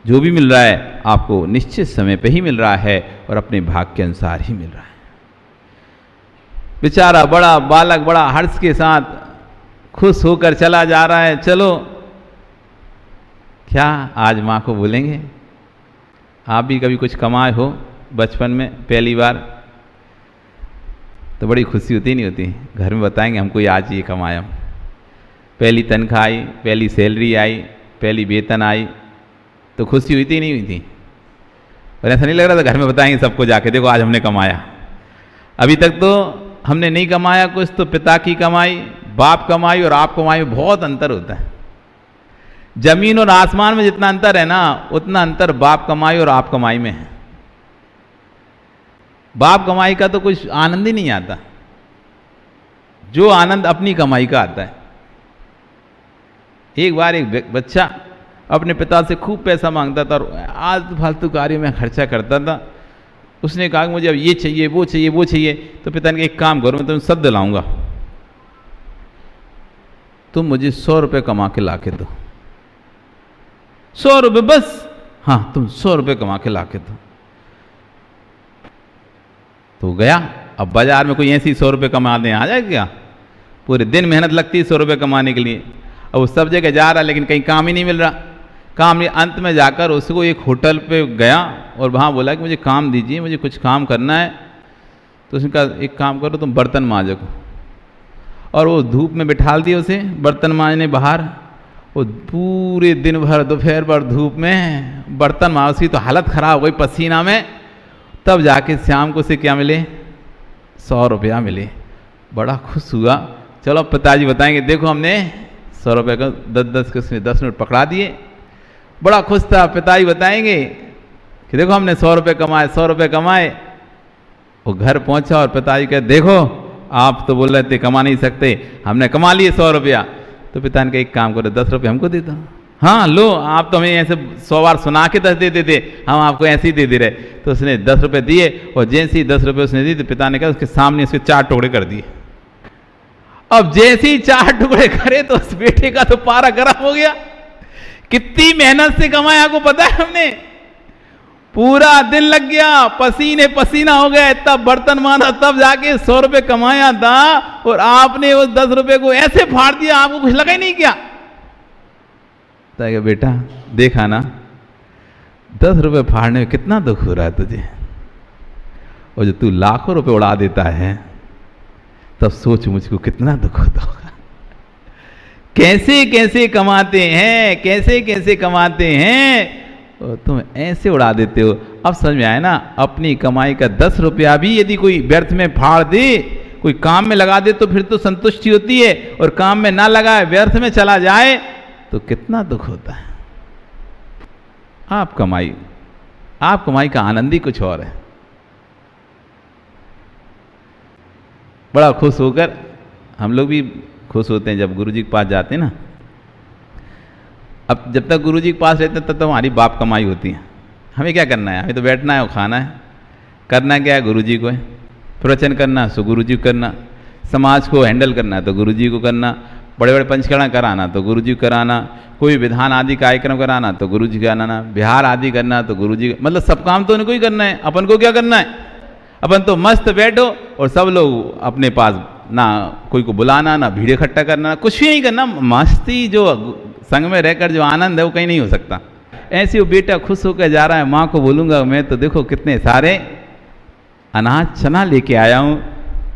जो भी मिल रहा है आपको निश्चित समय पे ही मिल रहा है और अपने भाग के अनुसार ही मिल रहा है। बेचारा बड़ा बालक बड़ा हर्ष के साथ खुश होकर चला जा रहा है। चलो, क्या आज माँ को भूलेंगे? आप भी कभी कुछ कमाए हो बचपन में पहली बार, तो बड़ी खुशी होती नहीं होती? घर में बताएंगे हमको आज ये कमाया, पहली तनख्वाह आई, पहली सैलरी आई, पहली वेतन आई, तो खुशी हुई थी नहीं हुई थी? और ऐसा नहीं लग रहा था घर में बताएंगे सबको जाके, देखो आज हमने कमाया? अभी तक तो हमने नहीं कमाया कुछ, तो पिता की कमाई, बाप कमाई और आप कमाई में बहुत अंतर होता है। जमीन और आसमान में जितना अंतर है ना, उतना अंतर बाप कमाई और आप कमाई में है। बाप कमाई का तो कुछ आनंद ही नहीं आता, जो आनंद अपनी कमाई का आता है। एक बार एक बच्चा अपने पिता से खूब पैसा मांगता था और आज फालतू कार्यों में खर्चा करता था। उसने कहा कि मुझे अब ये चाहिए वो चाहिए वो चाहिए, तो पिता ने कहा एक काम करो, मैं तुम्हें सब दिलाऊंगा, तुम मुझे 100 रुपये कमा के ला के दो। 100 रुपये बस? हाँ, तुम 100 रुपये कमा के ला के दो। तो गया। अब बाजार में कोई ऐसी 100 रुपये कमाने आ जाए क्या? पूरे दिन मेहनत लगती है 100 रुपये कमाने के लिए। अब वो सब जगह जा रहा है लेकिन कहीं काम ही नहीं मिल रहा। काम नहीं, अंत में जाकर उसको एक होटल पे गया और वहाँ बोला कि मुझे काम दीजिए, मुझे कुछ काम करना है। तो उसने कहा एक काम करो, तुम बर्तन मांजो। और वो धूप में बिठा दिया उसे बर्तन मांजने बाहर। वो पूरे दिन भर दोपहर भर धूप में बर्तन मांज, उसकी तो हालत ख़राब हो गई पसीना में। तब जाके शाम को उसे क्या मिले? 100 रुपया मिले। बड़ा खुश हुआ। चलो पिताजी बताएंगे देखो हमने 100 रुपये का 10-10 के उसने 10 नोट पकड़ा दिए। बड़ा खुश था। पिताजी बताएंगे कि देखो हमने 100 रुपये कमाए, 100 रुपये कमाए। वो घर पहुंचा और पिताजी कहते देखो आप तो बोल रहे थे कमा नहीं सकते, हमने कमा लिए 100 रुपया। तो पिता ने कहा एक काम करो, 10 रुपये हमको दे दो। हाँ लो, आप तो हमें ऐसे 100 बार सुना के 10 दे देते, हम आपको ऐसे ही दे दे रहे। तो उसने 10 रुपये दिए और जैसे ही 10 रुपये उसने दिए तो पिता ने कहा उसके सामने उसके 4 टुकड़े कर दिए। अब जैसे ही 4 टुकड़े करे तो उस बेटे का तो पारा गर्म हो गया। कितनी मेहनत से कमाया आपको पता है हमने? पूरा दिन लग गया, पसीने पसीना हो गया, तब बर्तन माना, तब जाके 100 रुपये कमाया था और आपने उस 10 रुपये को ऐसे फाड़ दिया, आपको कुछ लगा ही नहीं क्या? तो बेटा देखा ना, 10 रुपये फाड़ने में कितना दुख हो रहा है तुझे, और जो तू लाखों रुपए उड़ा देता है तब सोच मुझको कितना दुख होता होगा। कैसे कैसे कमाते हैं, कैसे कैसे कमाते हैं, और तुम ऐसे उड़ा देते हो। अब समझ में आया ना, अपनी कमाई का 10 रुपया भी यदि कोई व्यर्थ में फाड़ दे, कोई काम में लगा दे तो फिर तो संतुष्टि होती है, और काम में ना लगाए व्यर्थ में चला जाए तो कितना दुख होता है। आप कमाई का आनंद ही कुछ और है। बड़ा खुश होकर हम लोग भी खुश होते हैं जब गुरुजी के पास जाते हैं ना। अब जब तक गुरुजी के पास रहते हैं तब तो हमारी बाप कमाई होती है। हमें क्या करना है? हमें तो बैठना है और खाना है। करना क्या है? गुरुजी को है। प्रवचन करना सो गुरुजी को करना, समाज को हैंडल करना है तो गुरुजी को करना, बड़े बड़े पंचकर्म कराना तो गुरुजी को कराना, कोई विधान आदि कार्यक्रम कराना तो गुरुजी को कराना, बिहार आदि करना तो गुरुजी, मतलब सब काम तो उनको ही करना है। अपन को क्या करना है? अपन तो मस्त बैठो और सब लोग अपने पास, ना कोई को बुलाना, ना भीड़ इकट्ठा करना, कुछ भी नहीं करना। मस्ती जो संग में रहकर जो आनंद है वो कहीं नहीं हो सकता। ऐसे वो बेटा खुश होकर जा रहा है, माँ को बोलूँगा मैं तो देखो कितने सारे अनाज चना लेके आया हूँ।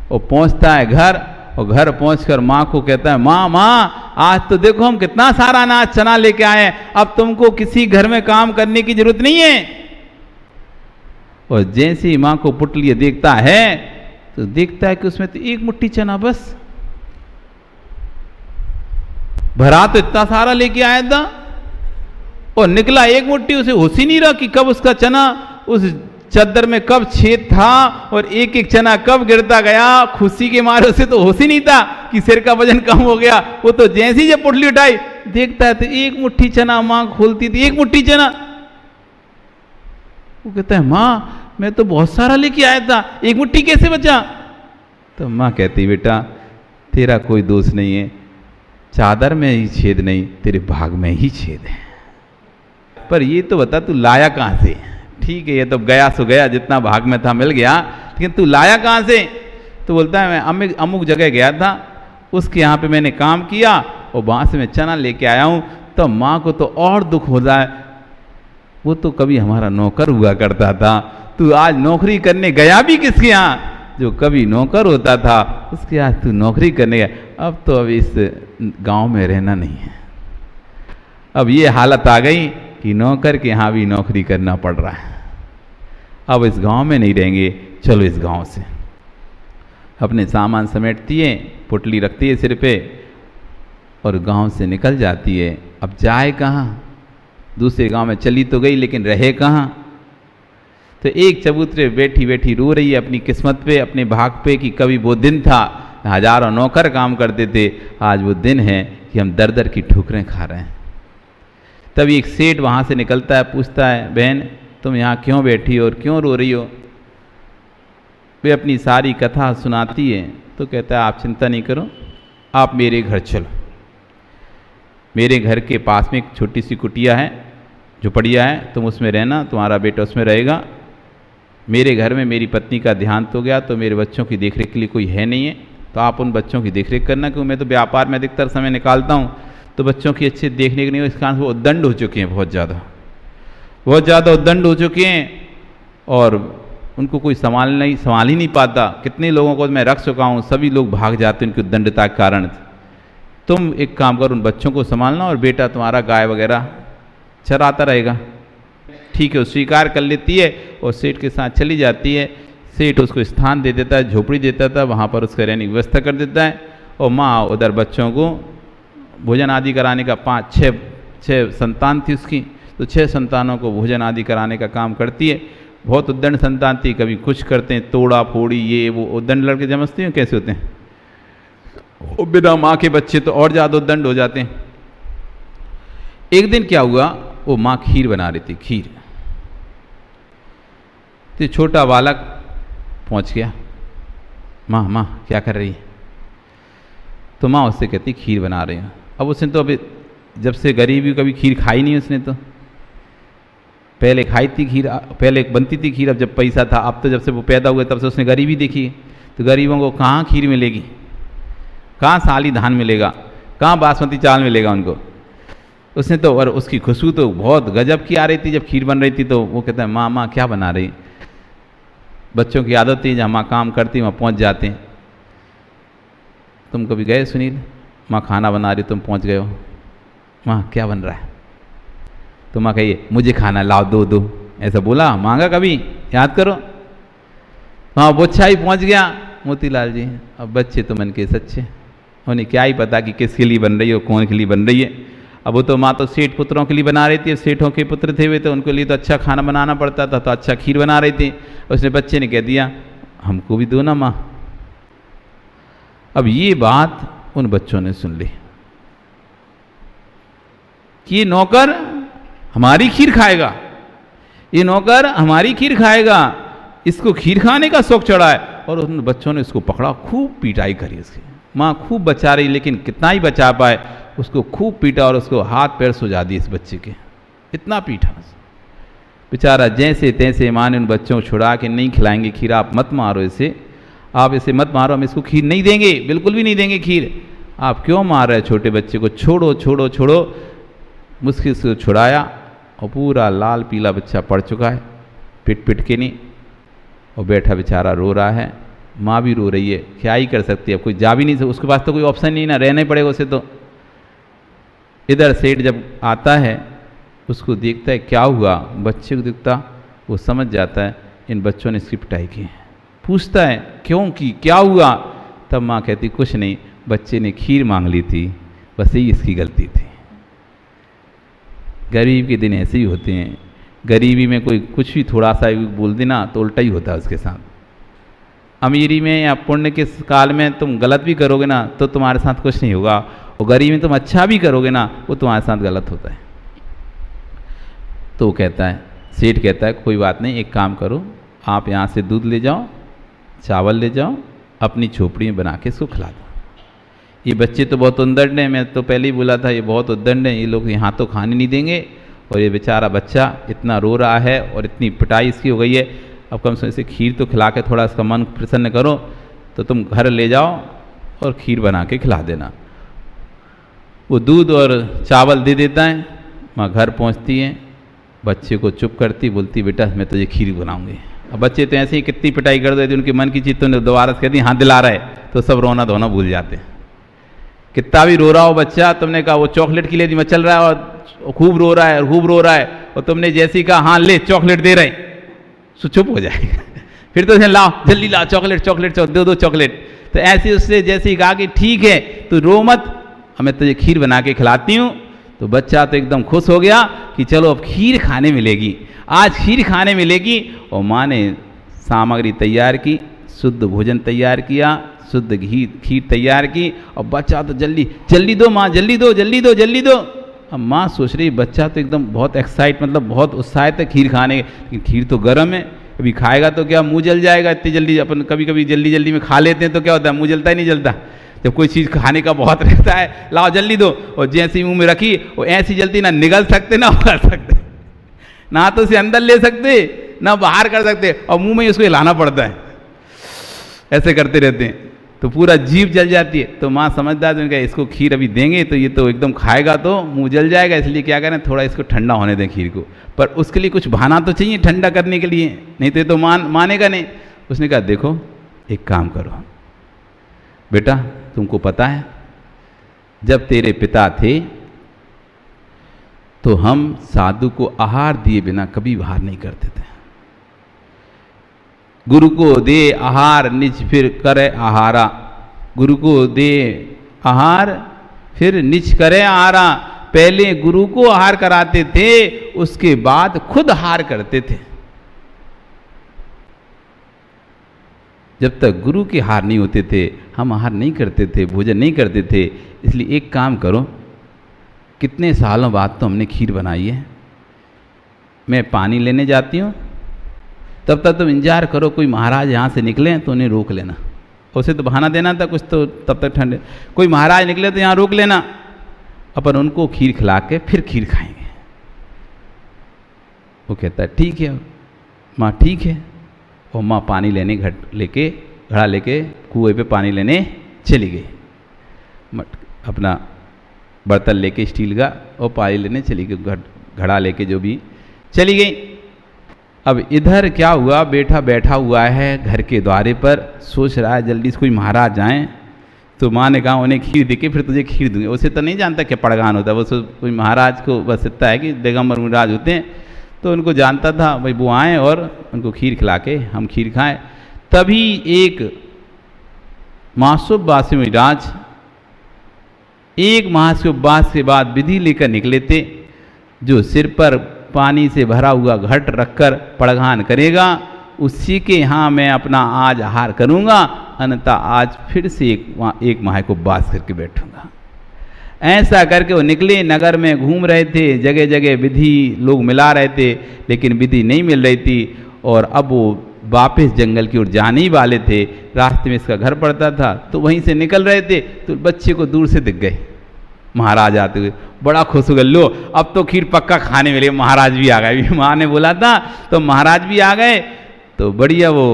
वो पहुँचता है घर और घर पहुँचकर माँ को कहता है माँ आज तो देखो हम कितना सारा अनाज चना लेके आए हैं, अब तुमको किसी घर में काम करने की जरूरत नहीं है। और जैसे ही माँ को पुटलिए देखता है तो देखता है कि उसमें तो एक मुट्ठी चना बस भरा, तो इतना सारा लेके आया था और निकला एक मुट्ठी। उसे होश ही नहीं रहा कि कब उसका चना उस चद्दर में कब छेद था और एक एक चना कब गिरता गया। खुशी के मारे उसे तो होश ही नहीं था कि सिर का वजन कम हो गया। वो तो जैसे ही जब पुटली उठाई देखता है तो एक मुट्ठी चना, माँ खोलती थी एक मुट्ठी चना। वो कहता है माँ मैं तो बहुत सारा लेके आया था, एक मुट्ठी कैसे बचा? तो माँ कहती बेटा तेरा कोई दोष नहीं है, चादर में ही छेद नहीं तेरे भाग में ही छेद है। पर ये तो बता तू लाया कहाँ से? ठीक है, ये तो गया सो गया, जितना भाग में था मिल गया, लेकिन तू लाया कहाँ से? तो बोलता है मैं अमुक जगह गया था, उसके यहाँ पे मैंने काम किया और वहाँ से मैं चना लेके आया हूँ। तो माँ को तो और दुख हो रहा है, वो तो कभी हमारा नौकर हुआ करता था, तू आज नौकरी करने गया भी किसके यहाँ? जो कभी नौकर होता था उसके आज तू नौकरी करने गया। अब तो अब इस गांव में रहना नहीं है, अब ये हालत आ गई कि नौकर के यहाँ भी नौकरी करना पड़ रहा है, अब इस गांव में नहीं रहेंगे, चलो इस गांव से। अपने सामान समेटती है, पुटली रखती है सिर पे और गांव से निकल जाती है। अब जाए कहाँ? दूसरे गांव में चली तो गई, लेकिन रहे कहाँ? तो एक चबूतरे बैठी बैठी रो रही है अपनी किस्मत पे, अपने भाग पे कि कभी वो दिन था, हजारों नौकर काम करते थे, आज वो दिन है कि हम दर दर की ठोकरें खा रहे हैं। तभी एक सेठ वहाँ से निकलता है, पूछता है बहन तुम यहाँ क्यों बैठी हो और क्यों रो रही हो? वे अपनी सारी कथा सुनाती है। तो कहता है आप चिंता नहीं करो, आप मेरे घर चलो, मेरे घर के पास में एक छोटी सी कुटिया है, झुपड़िया है, तुम उसमें रहना, तुम्हारा बेटा उसमें रहेगा। मेरे घर में मेरी पत्नी का देहांत हो गया तो मेरे बच्चों की देखरेख के लिए कोई है नहीं है, तो आप उन बच्चों की देखरेख करना, क्योंकि मैं तो व्यापार में अधिकतर समय निकालता हूँ, तो बच्चों की अच्छे देखने के नहीं, इस कारण से वो उद्दंड हो चुके हैं, बहुत ज़्यादा उद्दंड हो चुके हैं और उनको कोई संभाल ही नहीं पाता। कितने लोगों को मैं रख चुका हूँ, सभी लोग भाग जाते हैं उनकी उद्दंडता के कारण। तुम एक काम करो, उन बच्चों को संभालना और बेटा तुम्हारा गाय वगैरह चराता रहेगा। ठीक है, वो स्वीकार कर लेती है और सेठ के साथ चली जाती है। सेठ उसको स्थान दे देता है, झोपड़ी देता था, वहाँ पर उसका रहने की व्यवस्था कर देता है और माँ उधर बच्चों को भोजन आदि कराने का 5-6 संतान थी उसकी, तो 6 संतानों को भोजन आदि कराने का काम करती है। बहुत उद्दंड संतान थी, कभी कुछ करते हैं, तोड़ा फोड़ी ये वो। उद्दंड लड़के समझते हैं कैसे होते हैं, वो बिना माँ के बच्चे तो और ज़्यादा उद्दंड हो जाते हैं। एक दिन क्या हुआ, वो माँ खीर बना रही थी, खीर। तो छोटा बालक पहुँच गया, माँ क्या कर रही है? तो माँ उससे कहती खीर बना रही हूँ। अब उसने तो अभी जब से गरीबी कभी खीर खाई नहीं उसने, तो पहले खाई थी खीर, पहले बनती थी खीर, अब जब पैसा था, अब तो जब से वो पैदा हुए तब से उसने गरीबी देखी। तो गरीबों को कहाँ खीर मिलेगी, कहाँ साली धान मिलेगा, कहाँ बासमती चावल मिलेगा उनको। उसने तो, और उसकी खुशबू तो बहुत गजब की आ रही थी जब खीर बन रही थी। तो वो कहता है माँ क्या बना रही? बच्चों की आदत थी, जहाँ माँ काम करती वहाँ पहुँच जाते हैं। तुम कभी गए सुनील, माँ खाना बना रही, तुम पहुँच गए हो, माँ क्या बन रहा है? तो माँ कहिए मुझे खाना लाओ, दो। ऐसा बोला, मांगा कभी? याद करो। हाँ, वो अच्छा ही पहुँच गया मोतीलाल जी। अब बच्चे तो मन के सच्चे, उन्हें क्या ही पता कि किसके लिए बन रही है, कौन के लिए बन रही है। अब वो तो माँ तो सेठ पुत्रों के लिए बना रही थी, सेठों के पुत्र थे वे, तो उनके लिए तो अच्छा खाना बनाना पड़ता था, तो अच्छा खीर बना रही थी। उसने बच्चे ने कह दिया हमको भी दो ना माँ। अब ये बात उन बच्चों ने सुन ली कि ये नौकर हमारी खीर खाएगा, ये नौकर हमारी खीर खाएगा, इसको खीर खाने का शौक चढ़ा है। और उन बच्चों ने इसको पकड़ा, खूब पिटाई करी उसकी। माँ खूब बचा रही, लेकिन कितना ही बचा पाए, उसको खूब पीटा और उसको हाथ पैर सुझा दिए इस बच्चे के, इतना पीटा। बेचारा जैसे तैसे माँ ने उन बच्चों को छुड़ा के नहीं खिलाएंगे खीर, आप मत मारो इसे, आप इसे मत मारो, हम इसको खीर नहीं देंगे, बिल्कुल भी नहीं देंगे खीर। आप क्यों मार रहे छोटे बच्चे को, छोड़ो छोड़ो छोड़ो। मुश्किल से छुड़ाया और पूरा लाल पीला बच्चा पड़ चुका है, पिट के नहीं, और बैठा बेचारा रो रहा है। माँ भी रो रही है, क्या ही कर सकती है, कोई जा भी नहीं सकता, उसके पास तो कोई ऑप्शन नहीं ना, रहना ही पड़ेगा उसे। तो इधर सेठ जब आता है, उसको देखता है क्या हुआ, बच्चे को देखता, वो समझ जाता है इन बच्चों ने इसकी पिटाई की। पूछता है क्यों की, क्या हुआ? तब माँ कहती कुछ नहीं, बच्चे ने खीर मांग ली थी, बस यही इसकी गलती थी। गरीब के दिन ऐसे ही होते हैं, गरीबी में कोई कुछ भी थोड़ा सा बोल देना तो उल्टा ही होता है उसके साथ। अमीरी में या पुण्य के काल में तुम गलत भी करोगे ना तो तुम्हारे साथ कुछ नहीं होगा, और गरीबी में तुम अच्छा भी करोगे ना वो तुम्हारे साथ गलत होता है। तो कहता है, सेठ कहता है कोई बात नहीं, एक काम करो, आप यहाँ से दूध ले जाओ, चावल ले जाओ, अपनी झोपड़ी में बना के इसको खिला दो। ये बच्चे तो बहुत उद्दंड हैं, मैं तो पहले ही बोला था ये बहुत उद्दंड हैं, ये लोग यहाँ तो खाने नहीं देंगे और ये बेचारा बच्चा इतना रो रहा है और इतनी पिटाई इसकी हो गई है, अब कम से कम इसे खीर तो खिला के थोड़ा इसका मन प्रसन्न करो, तो तुम घर ले जाओ और खीर बना के खिला देना। वो दूध और चावल दे देता है, माँ घर पहुँचती है, बच्चे को चुप करती, बोलती बेटा मैं तुझे खीर बनाऊंगी। अब बच्चे तो ऐसे ही कितनी पिटाई कर देते, उनके मन की चीज़ तो दोबारा से कहती हाँ दिला रहे, तो सब रोना धोना भूल जाते हैं। कितना भी रो रहा हो बच्चा, तुमने कहा वो चॉकलेट के लिए चल रहा है और खूब रो रहा है और खूब रो रहा है, और तुमने जैसे ही कहा हाँ ले चॉकलेट दे रहे, सो चुप हो जाएगा। फिर तो लाओ जल्दी लाओ चॉकलेट चॉकलेट दो चॉकलेट। तो ऐसे उससे जैसे ही कहा कि ठीक है तो रो मत, मैं तुझे खीर बना के खिलाती हूँ, तो बच्चा तो एकदम खुश हो गया कि चलो अब खीर खाने मिलेगी, आज खीर खाने मिलेगी। और माँ ने सामग्री तैयार की, शुद्ध भोजन तैयार किया, शुद्ध घी खीर तैयार की, और बच्चा तो जल्दी दो माँ, जल्दी दो जल्दी दो जल्दी दो। अब माँ सोच रही बच्चा तो एकदम बहुत एक्साइट, मतलब बहुत उत्साहित है खीर खाने, लेकिन खीर तो गर्म है, अभी खाएगा तो क्या मुंह जल जाएगा इतनी जल्दी। अपन कभी कभी जल्दी जल्दी में खा लेते हैं तो क्या होता है, मुंह जलता ही नहीं जलता। जब कोई चीज़ खाने का बहुत रहता है, लाओ जल्दी दो, और जैसे ही मुंह में रखी वो ऐसी जल्दी ना निगल सकते ना उगल सकते, ना तो उसे अंदर ले सकते ना बाहर कर सकते, और मुंह में ही उसको हिलाना पड़ता है, ऐसे करते रहते हैं तो पूरा जीभ जल जाती है। तो माँ समझदार तो कहा इसको खीर अभी देंगे तो ये तो एकदम खाएगा तो मुंह जल जाएगा, इसलिए क्या करें थोड़ा इसको ठंडा होने दें खीर को, पर उसके लिए कुछ बहाना तो चाहिए ठंडा करने के लिए, नहीं तो ये तो मानेगा नहीं। उसने कहा देखो एक काम करो बेटा, तुमको पता है जब तेरे पिता थे तो हम साधु को आहार दिए बिना कभी बाहर नहीं करते थे। गुरु को दे आहार निज फिर करे आहारा, गुरु को दे आहार फिर निज करे आहारा। पहले गुरु को आहार कराते थे, उसके बाद खुद आहार करते थे। जब तक गुरु के आहार नहीं होते थे हम आहार नहीं करते थे, भोजन नहीं करते थे। इसलिए एक काम करो, कितने सालों बाद तो हमने खीर बनाई है, मैं पानी लेने जाती हूँ, तब तक तुम इंतजार करो, कोई महाराज यहाँ से निकले तो उन्हें रोक लेना। उसे तो बहाना देना था कुछ, तो तब तक ठंडे कोई महाराज निकले तो यहाँ रोक लेना, अपन उनको खीर खिला के फिर खीर खाएंगे। वो कहता है ठीक है माँ ठीक है। और माँ पानी लेने घड़ा लेके कुएं पे पानी लेने चली गई, अपना बर्तन लेके स्टील का, और पानी लेने चली गई, घड़ा लेके जो भी चली गई। अब इधर क्या हुआ, बेटा बैठा हुआ है घर के द्वारे पर, सोच रहा है जल्दी से कोई महाराज आए तो माँ ने कहा उन्हें खीर देके फिर तुझे खीर दूंगी। उसे तो नहीं जानता क्या पड़गान होता है, वो कोई महाराज को बस इतना है कि बेगम महाराज होते हैं, तो उनको जानता था भाई वो आएँ और उनको खीर खिला के हम खीर खाएं। तभी एक मासोबासी महाराज एक मास के उपवास के बाद विधि लेकर निकले थे, जो सिर पर पानी से भरा हुआ घट रखकर पड़घान करेगा, उसी के यहाँ मैं अपना आज आहार करूँगा, अन्यथा आज फिर से एक माह को उपवास करके बैठूँगा। ऐसा करके वो निकले, नगर में घूम रहे थे, जगह जगह विधि लोग मिला रहे थे, लेकिन विधि नहीं मिल रही थी। और अब वो वापस जंगल की ओर जाने ही वाले थे, रास्ते में इसका घर पड़ता था, तो वहीं से निकल रहे थे तो बच्चे को दूर से दिख गए महाराज आते हुए। बड़ा खुश हो गए, लो अब तो खीर पक्का खाने मिले, महाराज भी आ गए। माँ ने बोला था तो महाराज भी आ गए, तो बढ़िया वो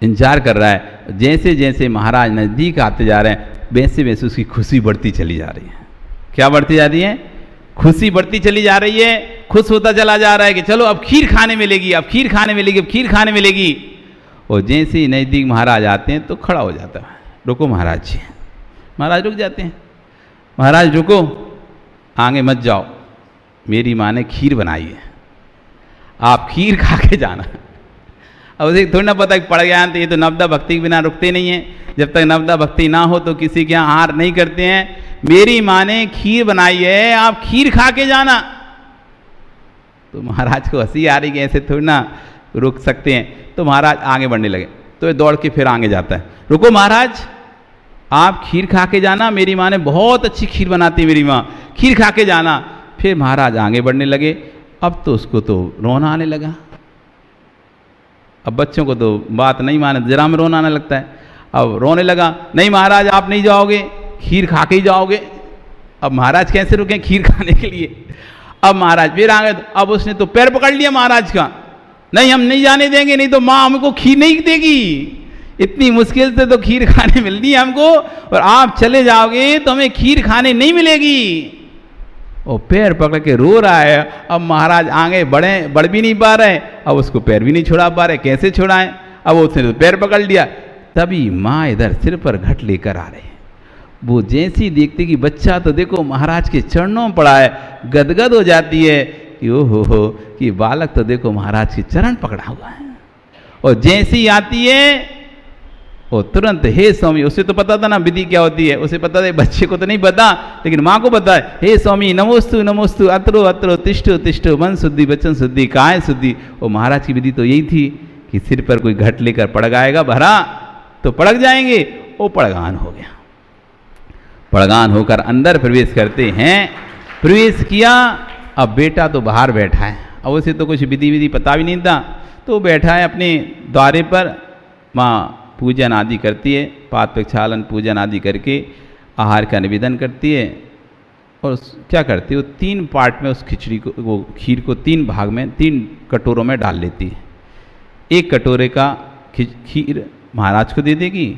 इंतजार कर रहा है। जैसे जैसे महाराज नज़दीक आते जा रहे हैं वैसे वैसे उसकी खुशी बढ़ती चली जा रही है। क्या बढ़ती जा रही है? खुशी बढ़ती चली जा रही है, खुश होता चला जा रहा है कि चलो अब खीर खाने मिलेगी, अब खीर खाने मिलेगी, अब खीर खाने मिलेगी। और जैसे ही नज़दीक महाराज आते हैं तो खड़ा हो जाता है, रुको महाराज जी। महाराज रुक जाते हैं, महाराज रुको, आगे मत जाओ, मेरी माँ ने खीर बनाई है, आप खीर खा के जाना। अब उसे थोड़ी ना पता कि पड़ गया तो ये तो नवदा भक्ति के बिना रुकते नहीं हैं, जब तक नवदा भक्ति ना हो तो किसी के यहाँ आहार नहीं करते हैं। मेरी माँ ने खीर बनाई है, आप खीर खा के जाना। तो महाराज को हंसी आ रही कि ऐसे थोड़ी ना रुक सकते हैं। तो महाराज आगे बढ़ने लगे, तो ये दौड़ के फिर आगे जाता है, रुको महाराज आप खीर खा के जाना, मेरी माँ ने बहुत अच्छी खीर बनाती है, मेरी माँ, खीर खा के जाना। फिर महाराज आगे बढ़ने लगे। अब तो उसको तो रोना आने लगा। अब बच्चों को तो बात नहीं माने, जरा में रोना आने लगता है। अब रोने लगा, नहीं महाराज आप नहीं जाओगे, खीर खा के ही जाओगे। अब महाराज कैसे रुके खीर खाने के लिए? अब महाराज फिर आ गए, अब उसने तो पैर पकड़ लिया महाराज का, नहीं हम नहीं जाने देंगे, नहीं तो माँ हमको खीर नहीं देगी, इतनी मुश्किल से तो खीर खाने मिलनी है हमको, और आप चले जाओगे तो हमें खीर खाने नहीं मिलेगी। वो पैर पकड़ के रो रहा है। अब महाराज आगे बढ़ भी नहीं पा रहे, अब उसको पैर भी नहीं छुड़ा पा रहे, कैसे छुड़ाएं? अब उसने तो पैर पकड़ लिया। तभी माँ इधर सिर पर घट लेकर आ रहे हैं। वो जैसी देखती कि बच्चा तो देखो महाराज के चरणों में पड़ा है, गदगद हो जाती है कि ओहो कि बालक तो देखो महाराज के चरण पकड़ा हुआ है। और जैसी आती है वो तुरंत हे स्वामी, उसे तो पता था ना विधि क्या होती है, उसे पता था, बच्चे को तो नहीं पता लेकिन माँ को पता है। हे स्वामी नमोस्तु नमोस्तु, अत्रो अत्रो तिष्ठो तिष्ठो, मन शुद्धि वचन शुद्धि काय शुद्धि। वो महाराज की विधि तो यही थी कि सिर पर कोई घट लेकर पड़गाएगा भरा तो पड़क जाएंगे। वो पड़गान हो गया। पड़गान होकर अंदर प्रवेश करते हैं। प्रवेश किया, अब बेटा तो बाहर बैठा है, अब उसे तो कुछ विधि पता भी नहीं था, तो बैठा है अपने द्वारे पर। माँ पूजन आदि करती है, पात प्रक्षालन पूजन आदि करके आहार का निवेदन करती है। और क्या करती है, वो 3 पार्ट में उस खिचड़ी को, वो खीर को 3 भाग में 3 कटोरों में डाल लेती है। 1 कटोरे का खीर महाराज को दे देगी,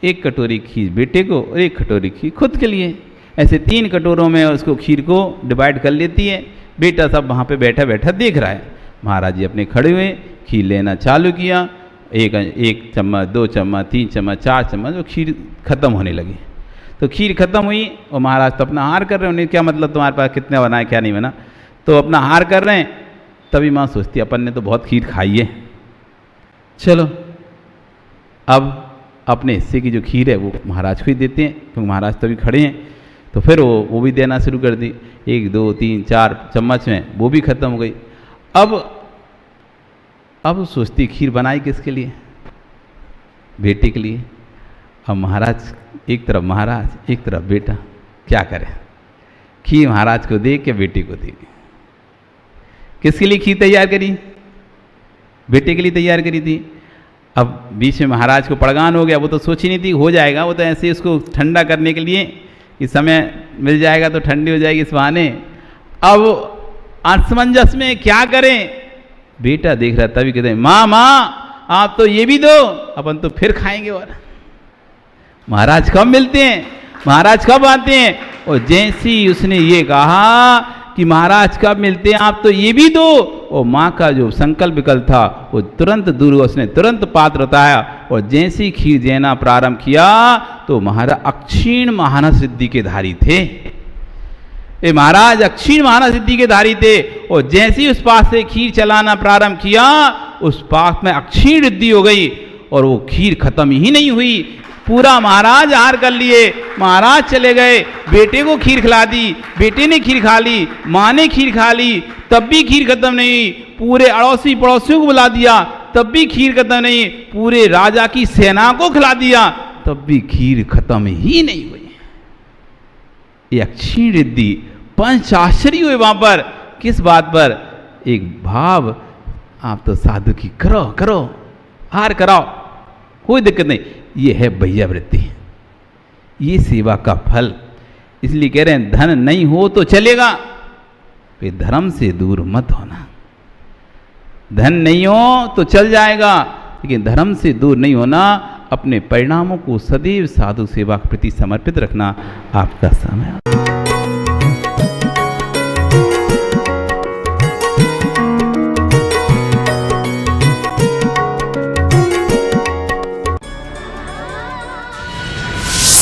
1 कटोरी खीर बेटे को, और 1 कटोरी खीर खुद के लिए। ऐसे 3 कटोरों में उसको खीर को डिवाइड कर लेती है। बेटा सब वहाँ पे बैठा बैठा देख रहा है। महाराज जी अपने खड़े हुए खीर लेना चालू किया। एक चम्मच, 2 चम्मच, 3 चम्मच, 4 चम्मच, वो खीर खत्म होने लगी। तो खीर खत्म हुई और महाराज तो अपना आहार कर रहे हैं। उन्हें क्या मतलब तुम्हारे पास कितना बना है क्या नहीं बना, तो अपना आहार कर रहे हैं। तभी माँ सोचती अपन ने तो बहुत खीर खाई है, चलो अब अपने हिस्से की जो खीर है वो महाराज को ही देते हैं, क्योंकि महाराज तभी खड़े हैं। तो फिर वो भी देना शुरू कर दी। 1, 2, 3, 4 चम्मच में वो भी खत्म हो गई। अब सोचती खीर बनाई किसके लिए? बेटे के लिए। अब महाराज एक तरफ महाराज एक तरफ बेटा, क्या करें? खीर महाराज को दे के बेटे को दे। किसके लिए खीर तैयार करी? बेटे के लिए तैयार करी थी। अब बीच में महाराज को पड़गान हो गया, वो तो सोची नहीं थी हो जाएगा, वो तो ऐसे ही उसको ठंडा करने के लिए कि समय मिल जाएगा तो ठंडी हो जाएगी इस बहाने। अब असमंजस में क्या करें? बेटा देख रहा, तभी कहते हैं माँ आप तो ये भी दो, अपन तो फिर खाएंगे। और महाराज कब मिलते हैं, महाराज कब आते हैं? और जैसी उसने ये कहा कि महाराज कब मिलते हैं, आप तो ये भी दो, और माँ का जो संकल्प विकल्प था वो तुरंत दूर हुआ। उसने तुरंत पात्र उठाया और जैसी खीर देना प्रारंभ किया तो महाराज अक्षीण महान सिद्धि के धारी थे। ये महाराज अक्षीण महान सिद्धि के धारी थे। और जैसे ही उस पास से खीर चलाना प्रारंभ किया, उस पास में अक्षीण रिद्धि हो गई और वो खीर खत्म ही नहीं हुई। पूरा महाराज आहार कर लिए, महाराज चले गए, बेटे को खीर खिला दी, बेटे ने खीर खा ली, माँ ने खीर खा ली, तब भी खीर खत्म नहीं हुई। पूरे अड़ोसी पड़ोसियों को बुला दिया, तब भी खीर खत्म नहीं। पूरे राजा की सेना को खिला दिया, तब भी खीर खत्म ही नहीं हुई। ये अक्षीण रिद्धि, पंच आश्चर्य हुए वहां पर। किस बात पर? एक भाव, आप तो साधु की करो करो, हार कराओ, कोई दिक्कत नहीं। ये है भैया वृत्ति, ये सेवा का फल। इसलिए कह रहे हैं धन नहीं हो तो चलेगा, फिर धर्म से दूर मत होना। धन नहीं हो तो चल जाएगा, लेकिन धर्म से दूर नहीं होना। अपने परिणामों को सदैव साधु सेवा के प्रति समर्पित रखना। आपका समय